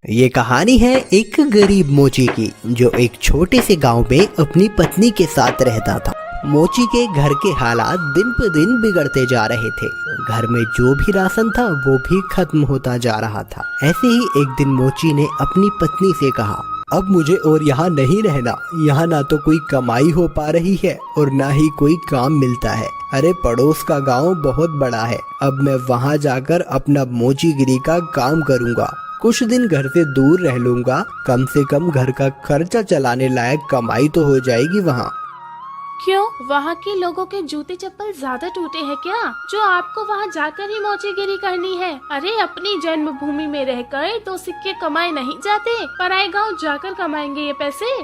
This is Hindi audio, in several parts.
ये कहानी है एक गरीब मोची की जो एक छोटे से गांव में अपनी पत्नी के साथ रहता था। मोची के घर के हालात दिन पर दिन बिगड़ते जा रहे थे। घर में जो भी राशन था वो भी खत्म होता जा रहा था। ऐसे ही एक दिन मोची ने अपनी पत्नी से कहा, अब मुझे और यहाँ नहीं रहना। यहाँ ना तो कोई कमाई हो पा रही है और ना ही कोई काम मिलता है। अरे पड़ोस का गांव बहुत बड़ा है, अब मैं वहाँ जाकर अपना मोचीगिरी का काम करूँगा। कुछ दिन घर से दूर रह लूँगा, कम से कम घर का खर्चा चलाने लायक कमाई तो हो जाएगी वहाँ। क्यों, वहाँ के लोगों के जूते चप्पल ज्यादा टूटे हैं क्या, जो आपको वहाँ जाकर ही मोचीगिरी करनी है? अरे अपनी जन्मभूमि में रहकर तो सिक्के कमाए नहीं जाते, पराए गांव जाकर कमाएंगे ये पैसे।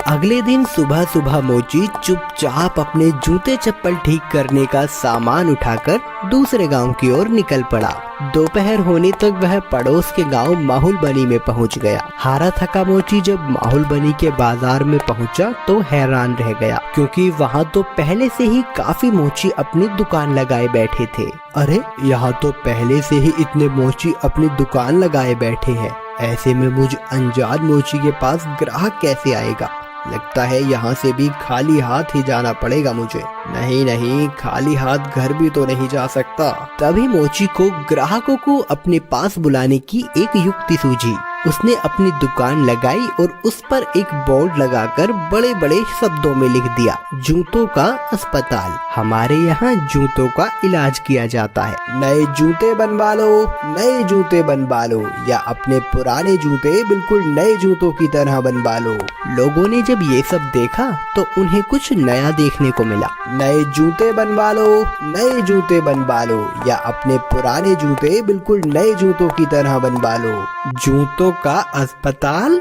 अगले दिन सुबह सुबह मोची चुपचाप अपने जूते चप्पल ठीक करने का सामान उठाकर दूसरे गांव की ओर निकल पड़ा। दोपहर होने तक वह पड़ोस के गांव माहुलबनी में पहुंच गया। हारा थका मोची जब माहुलबनी के बाजार में पहुंचा तो हैरान रह गया, क्योंकि वहां तो पहले से ही काफी मोची अपनी दुकान लगाए बैठे थे। अरे यहाँ तो पहले से ही इतने मोची अपनी दुकान लगाए बैठे हैं। ऐसे में मुझ अनजान मोची के पास ग्राहक कैसे आएगा? लगता है यहाँ से भी खाली हाथ ही जाना पड़ेगा मुझे। नहीं नहीं, खाली हाथ घर भी तो नहीं जा सकता। तभी मोची को ग्राहकों को अपने पास बुलाने की एक युक्ति सूझी। उसने अपनी दुकान लगाई और उस पर एक बोर्ड लगाकर बड़े बड़े शब्दों में लिख दिया, जूतों का अस्पताल। हमारे यहाँ जूतों का इलाज किया जाता है। नए जूते बनवा लो, नए जूते बनवा लो, या अपने पुराने जूते बिल्कुल नए जूतों की तरह बनवा लो। लोगों ने जब ये सब देखा तो उन्हें कुछ नया देखने को मिला। नए जूते बनवा लो, नए जूते बनवा लो, या अपने पुराने जूते बिल्कुल नए जूतों की तरह बनवा लो। जूतों का अस्पताल?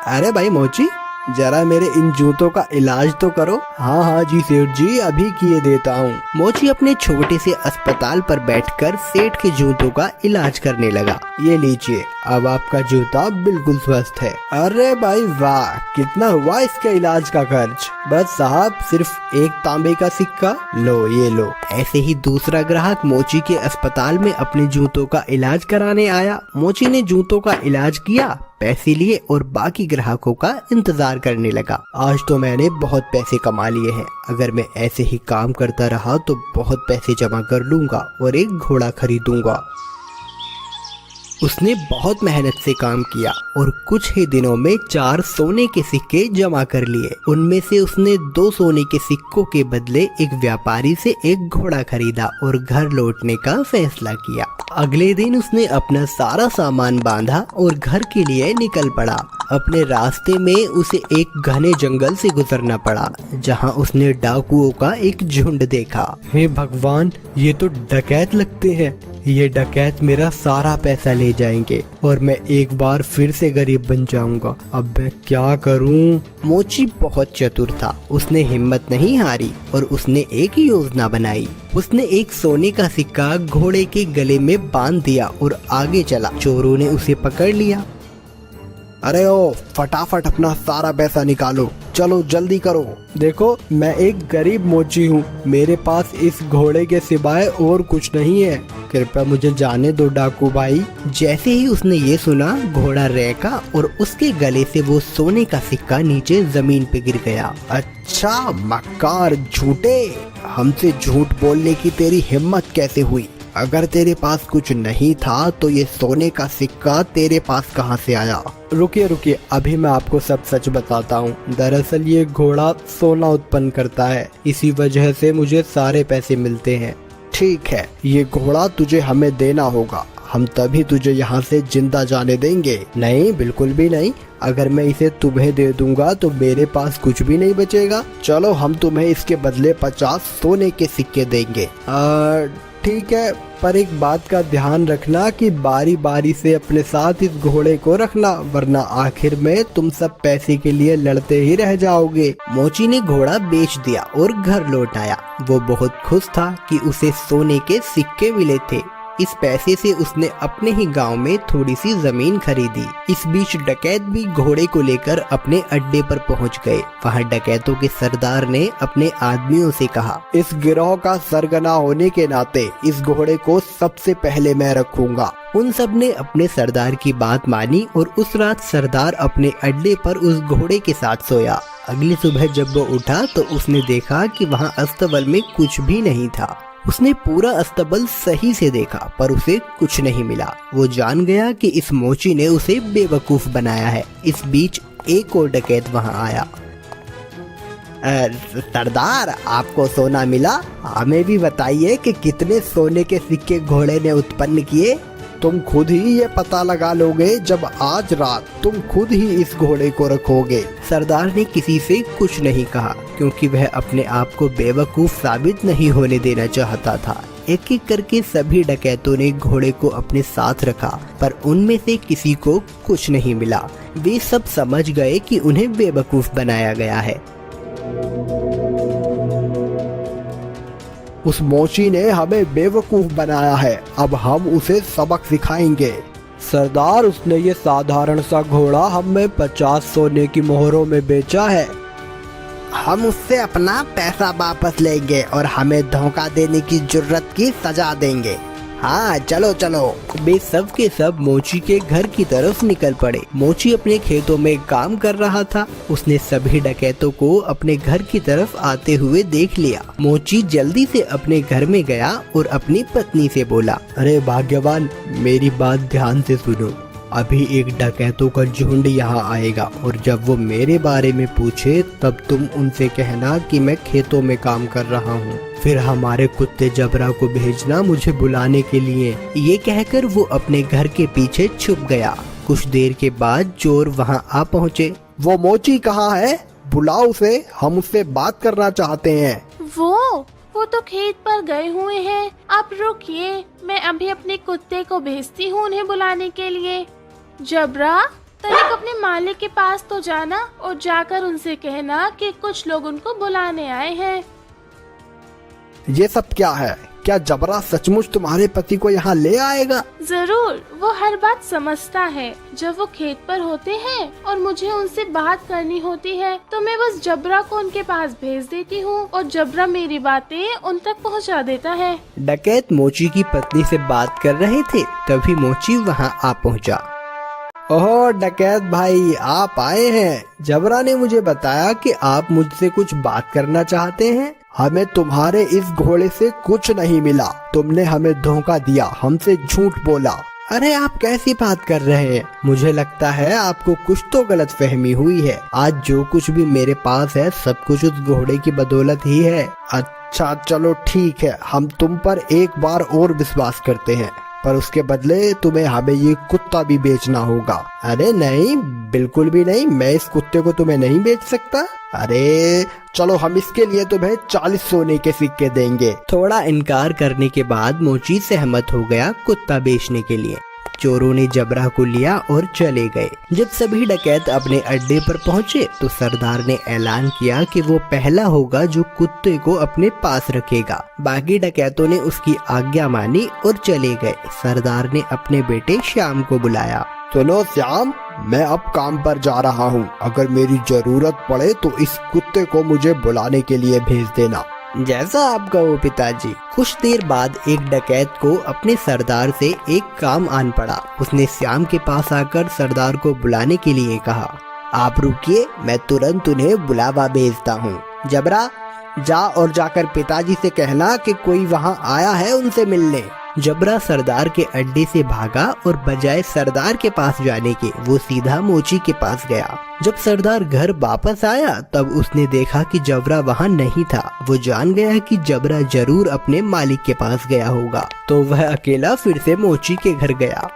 अरे भाई मोची, जरा मेरे इन जूतों का इलाज तो करो। हाँ हाँ जी सेठ जी, अभी किए देता हूँ। मोची अपने छोटे से अस्पताल पर बैठकर सेठ के जूतों का इलाज करने लगा। ये लीजिए, अब आपका जूता बिल्कुल स्वस्थ है। अरे भाई वाह, कितना हुआ इसके इलाज का खर्च? बस साहब, सिर्फ एक तांबे का सिक्का। लो ये लो। ऐसे ही दूसरा ग्राहक मोची के अस्पताल में अपने जूतों का इलाज कराने आया। मोची ने जूतों का इलाज किया, पैसे लिए और बाकी ग्राहकों का इंतजार करने लगा। आज तो मैंने बहुत पैसे कमा लिए हैं। अगर मैं ऐसे ही काम करता रहा तो बहुत पैसे जमा कर लूंगा और एक घोड़ा खरीदूंगा। उसने बहुत मेहनत से काम किया और कुछ ही दिनों में 4 सोने के सिक्के जमा कर लिए। उनमें से उसने 2 सोने के सिक्कों के बदले एक व्यापारी से एक घोड़ा खरीदा और घर लौटने का फैसला किया। अगले दिन उसने अपना सारा सामान बांधा और घर के लिए निकल पड़ा। अपने रास्ते में उसे एक घने जंगल से गुजरना पड़ा, जहां उसने डाकुओं का एक झुंड देखा। हे भगवान, ये तो डकैत लगते हैं। ये डकैत मेरा सारा पैसा ले जाएंगे और मैं एक बार फिर से गरीब बन जाऊंगा। अब मैं क्या करूं? मोची बहुत चतुर था। उसने हिम्मत नहीं हारी और उसने एक योजना बनाई। उसने एक सोने का सिक्का घोड़े के गले में बांध दिया और आगे चला। चोरों ने उसे पकड़ लिया। अरे ओ, फटाफट अपना सारा पैसा निकालो, चलो जल्दी करो। देखो, मैं एक गरीब मोची हूँ, मेरे पास इस घोड़े के सिवाय और कुछ नहीं है। कृपया मुझे जाने दो डाकू भाई। जैसे ही उसने ये सुना, घोड़ा रेका और उसके गले से वो सोने का सिक्का नीचे जमीन पे गिर गया। अच्छा मक्कार झूठे, हमसे झूठ बोलने की तेरी हिम्मत कैसे हुई? अगर तेरे पास कुछ नहीं था तो ये सोने का सिक्का तेरे पास कहाँ से आया? रुकिए रुकिए, अभी मैं आपको सब सच बताता हूँ। दरअसल ये घोड़ा सोना उत्पन्न करता है, इसी वजह से मुझे सारे पैसे मिलते हैं। ठीक है, ये घोड़ा तुझे हमें देना होगा, हम तभी तुझे यहाँ से जिंदा जाने देंगे। नहीं, बिल्कुल भी नहीं। अगर मैं इसे तुम्हें दे दूंगा तो मेरे पास कुछ भी नहीं बचेगा। चलो, हम तुम्हें इसके बदले 50 सोने के सिक्के देंगे। ठीक है, पर एक बात का ध्यान रखना कि बारी बारी से अपने साथ इस घोड़े को रखना, वरना आखिर में तुम सब पैसे के लिए लड़ते ही रह जाओगे। मोची ने घोड़ा बेच दिया और घर लौट आया। वो बहुत खुश था कि उसे सोने के सिक्के मिले थे। इस पैसे से उसने अपने ही गांव में थोड़ी सी जमीन खरीदी। इस बीच डकैत भी घोड़े को लेकर अपने अड्डे पर पहुंच गए। वहां डकैतों के सरदार ने अपने आदमियों से कहा, इस गिरोह का सरगना होने के नाते इस घोड़े को सबसे पहले मैं रखूंगा। उन सब ने अपने सरदार की बात मानी और उस रात सरदार अपने अड्डे पर उस घोड़े के साथ सोया। अगली सुबह जब वो उठा तो उसने देखा कि वहाँ अस्तबल में कुछ भी नहीं था। उसने पूरा अस्तबल सही से देखा पर उसे कुछ नहीं मिला। वो जान गया कि इस मोची ने उसे बेवकूफ बनाया है। इस बीच एक और डकैत वहाँ आया। सरदार, आपको सोना मिला? हमें भी बताइए कि कितने सोने के सिक्के घोड़े ने उत्पन्न किए। तुम खुद ही ये पता लगा लोगे जब आज रात तुम खुद ही इस घोड़े को रखोगे। सरदार ने किसी से कुछ नहीं कहा क्योंकि वह अपने आप को बेवकूफ साबित नहीं होने देना चाहता था। एक एक करके सभी डकैतों ने घोड़े को अपने साथ रखा पर उनमें से किसी को कुछ नहीं मिला। वे सब समझ गए कि उन्हें बेवकूफ बनाया गया है। उस मोची ने हमें बेवकूफ बनाया है, अब हम उसे सबक सिखाएंगे। सरदार, उसने ये साधारण सा घोड़ा हमें 50 सोने की मोहरों में बेचा है। हम उससे अपना पैसा वापस लेंगे और हमें धोखा देने की जुर्रत की सजा देंगे। हाँ चलो चलो। वे सब के सब मोची के घर की तरफ निकल पड़े। मोची अपने खेतों में काम कर रहा था। उसने सभी डकैतों को अपने घर की तरफ आते हुए देख लिया। मोची जल्दी से अपने घर में गया और अपनी पत्नी से बोला, अरे भाग्यवान, मेरी बात ध्यान से सुनो। अभी एक डकैतों का झुंड यहाँ आएगा और जब वो मेरे बारे में पूछे तब तुम उनसे कहना कि मैं खेतों में काम कर रहा हूँ। फिर हमारे कुत्ते जबरा को भेजना मुझे बुलाने के लिए। ये कहकर वो अपने घर के पीछे छुप गया। कुछ देर के बाद चोर वहाँ आ पहुँचे। वो मोची कहाँ है? बुलाओ उसे, हम उससे बात करना चाहते हैं। वो तो खेत पर गए हुए हैं। आप रुकिए, मैं अभी अपने कुत्ते को भेजती हूँ उन्हें बुलाने के लिए। जबरा, तनिक अपने मालिक के पास तो जाना और जाकर उनसे कहना कि कुछ लोग उनको बुलाने आए हैं। ये सब क्या है? क्या जबरा सचमुच तुम्हारे पति को यहाँ ले आएगा? जरूर, वो हर बात समझता है। जब वो खेत पर होते हैं और मुझे उनसे बात करनी होती है तो मैं बस जबरा को उनके पास भेज देती हूँ और जबरा मेरी बातें उन तक पहुँचा देता है। डकैत मोची की पत्नी से बात कर रहे थे तभी मोची वहाँ आ पहुँचा। ओह डकैत भाई, आप आए हैं। जबरा ने मुझे बताया कि आप मुझसे कुछ बात करना चाहते हैं। हमें तुम्हारे इस घोड़े से कुछ नहीं मिला। तुमने हमें धोखा दिया, हमसे झूठ बोला। अरे आप कैसी बात कर रहे हैं? मुझे लगता है आपको कुछ तो गलतफहमी हुई है। आज जो कुछ भी मेरे पास है सब कुछ उस घोड़े की बदौलत ही है। अच्छा चलो ठीक है, हम तुम पर एक बार और विश्वास करते हैं, पर उसके बदले तुम्हें हमें ये कुत्ता भी बेचना होगा। अरे नहीं, बिल्कुल भी नहीं, मैं इस कुत्ते को तुम्हें नहीं बेच सकता। अरे चलो, हम इसके लिए तुम्हें 40 सोने के सिक्के देंगे। थोड़ा इनकार करने के बाद मोची सहमत हो गया कुत्ता बेचने के लिए। चोरों ने जबरा को लिया और चले गए। जब सभी डकैत अपने अड्डे पर पहुंचे तो सरदार ने ऐलान किया कि वो पहला होगा जो कुत्ते को अपने पास रखेगा। बाकी डकैतों ने उसकी आज्ञा मानी और चले गए। सरदार ने अपने बेटे श्याम को बुलाया। सुनो श्याम, मैं अब काम पर जा रहा हूँ। अगर मेरी जरूरत पड़े तो इस कुत्ते को मुझे बुलाने के लिए भेज देना। जैसा आप कहो पिताजी। कुछ देर बाद एक डकैत को अपने सरदार से एक काम आन पड़ा। उसने श्याम के पास आकर सरदार को बुलाने के लिए कहा, आप रुकिए, मैं तुरंत उन्हें बुलावा भेजता हूँ। जबरा, जा और जाकर पिताजी से कहना कि कोई वहाँ आया है उनसे मिलने। जबरा सरदार के अड्डे से भागा और बजाय सरदार के पास जाने के वो सीधा मोची के पास गया। जब सरदार घर वापस आया तब उसने देखा कि जबरा वहाँ नहीं था। वो जान गया कि जबरा जरूर अपने मालिक के पास गया होगा, तो वह अकेला फिर से मोची के घर गया।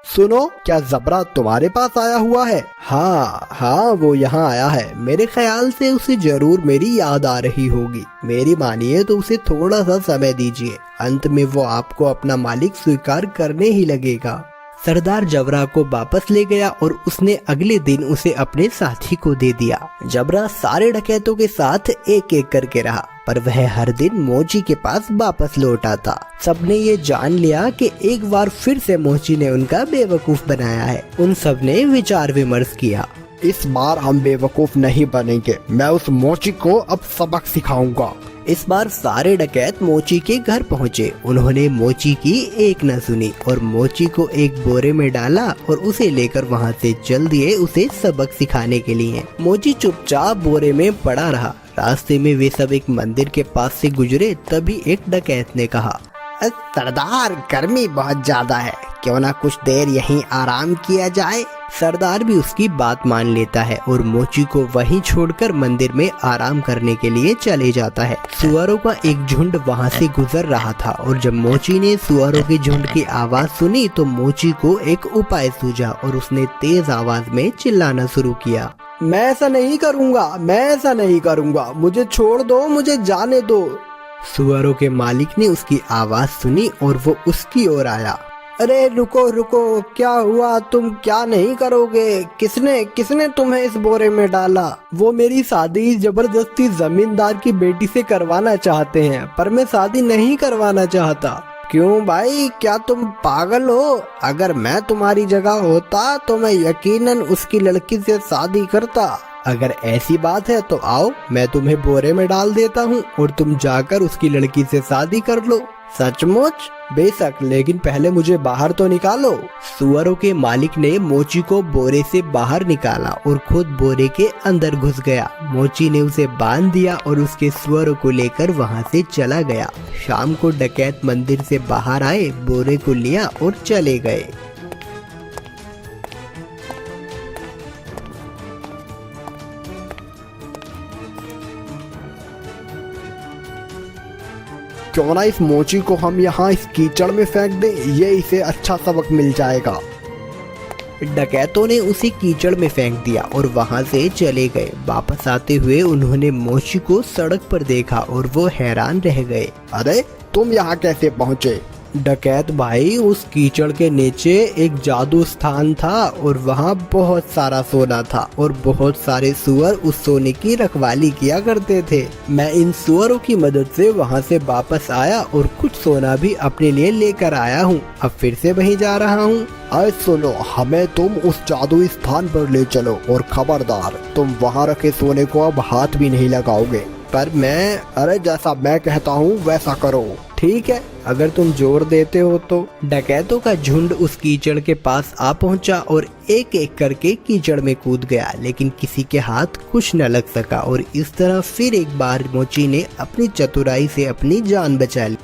सुनो, क्या जबरा तुम्हारे पास आया हुआ है? हाँ, वो यहाँ आया है। मेरे ख्याल से उसे जरूर मेरी याद आ रही होगी। मेरी मानिए तो उसे थोड़ा सा समय दीजिए, अंत में वो आपको अपना मालिक स्वीकार करने ही लगेगा। सरदार जबरा को वापस ले गया और उसने अगले दिन उसे अपने साथी को दे दिया। जबरा सारे डकैतों के साथ एक एक करके रहा, पर वह हर दिन मोची के पास वापस लौट आता। सबने ये जान लिया कि एक बार फिर से मोची ने उनका बेवकूफ बनाया है। उन सब ने विचार विमर्श किया। इस बार हम बेवकूफ नहीं बनेंगे, मैं उस मोची को अब सबक सिखाऊंगा। इस बार सारे डकैत मोची के घर पहुँचे। उन्होंने मोची की एक न सुनी और मोची को एक बोरे में डाला और उसे लेकर वहाँ से चल दिए उसे सबक सिखाने के लिए। मोची चुपचाप बोरे में पड़ा रहा। रास्ते में वे सब एक मंदिर के पास से गुजरे, तभी एक डकैत ने कहा, सरदार, गर्मी बहुत ज्यादा है, क्यों ना कुछ देर यहीं आराम किया जाए। सरदार भी उसकी बात मान लेता है और मोची को वहीं छोड़कर मंदिर में आराम करने के लिए चले जाता है। सुअरों का एक झुंड वहां से गुजर रहा था और जब मोची ने सुअरों के झुंड की आवाज सुनी तो मोची को एक उपाय सूझा और उसने तेज आवाज में चिल्लाना शुरू किया, मैं ऐसा नहीं करूँगा, मैं ऐसा नहीं करूँगा, मुझे छोड़ दो, मुझे जाने दो। सुअरों के मालिक ने उसकी आवाज सुनी और वो उसकी ओर आया। अरे रुको रुको, क्या हुआ, तुम क्या नहीं करोगे? किसने तुम्हें इस बोरे में डाला? वो मेरी शादी जबरदस्ती जमींदार की बेटी से करवाना चाहते हैं, पर मैं शादी नहीं करवाना चाहता। क्यों भाई, क्या तुम पागल हो? अगर मैं तुम्हारी जगह होता तो मैं यकीनन उसकी लड़की से शादी करता। अगर ऐसी बात है तो आओ, मैं तुम्हें बोरे में डाल देता हूँ और तुम जाकर उसकी लड़की से शादी कर लो। सचमुच? बेशक, लेकिन पहले मुझे बाहर तो निकालो। सुअरों के मालिक ने मोची को बोरे से बाहर निकाला और खुद बोरे के अंदर घुस गया। मोची ने उसे बांध दिया और उसके सुअरों को लेकर वहां से चला गया। शाम को डकैत मंदिर से बाहर आए, बोरे को लिया और चले गए। क्यों ना इस मोची को हम यहाँ इस कीचड़ में फेंक दें, ये इसे अच्छा सबक मिल जाएगा। डकैतों ने उसे कीचड़ में फेंक दिया और वहां से चले गए। वापस आते हुए उन्होंने मोची को सड़क पर देखा और वो हैरान रह गए। अरे तुम यहाँ कैसे पहुँचे? डकैत भाई, उस कीचड़ के नीचे एक जादू स्थान था और वहाँ बहुत सारा सोना था और बहुत सारे सुअर उस सोने की रखवाली किया करते थे। मैं इन सुअरों की मदद से वहाँ से वापस आया और कुछ सोना भी अपने लिए लेकर आया हूँ। अब फिर से वहीं जा रहा हूँ। अरे सुनो, हमें तुम उस जादुई स्थान पर ले चलो और खबरदार, तुम वहाँ रखे सोने को अब हाथ भी नहीं लगाओगे। पर मैं, अरे जैसा मैं कहता हूँ वैसा करो। ठीक है, अगर तुम जोर देते हो तो। डकैतों का झुंड उस कीचड़ के पास आ पहुंचा और एक एक करके कीचड़ में कूद गया, लेकिन किसी के हाथ कुछ न लग सका और इस तरह फिर एक बार मोची ने अपनी चतुराई से अपनी जान बचा ली।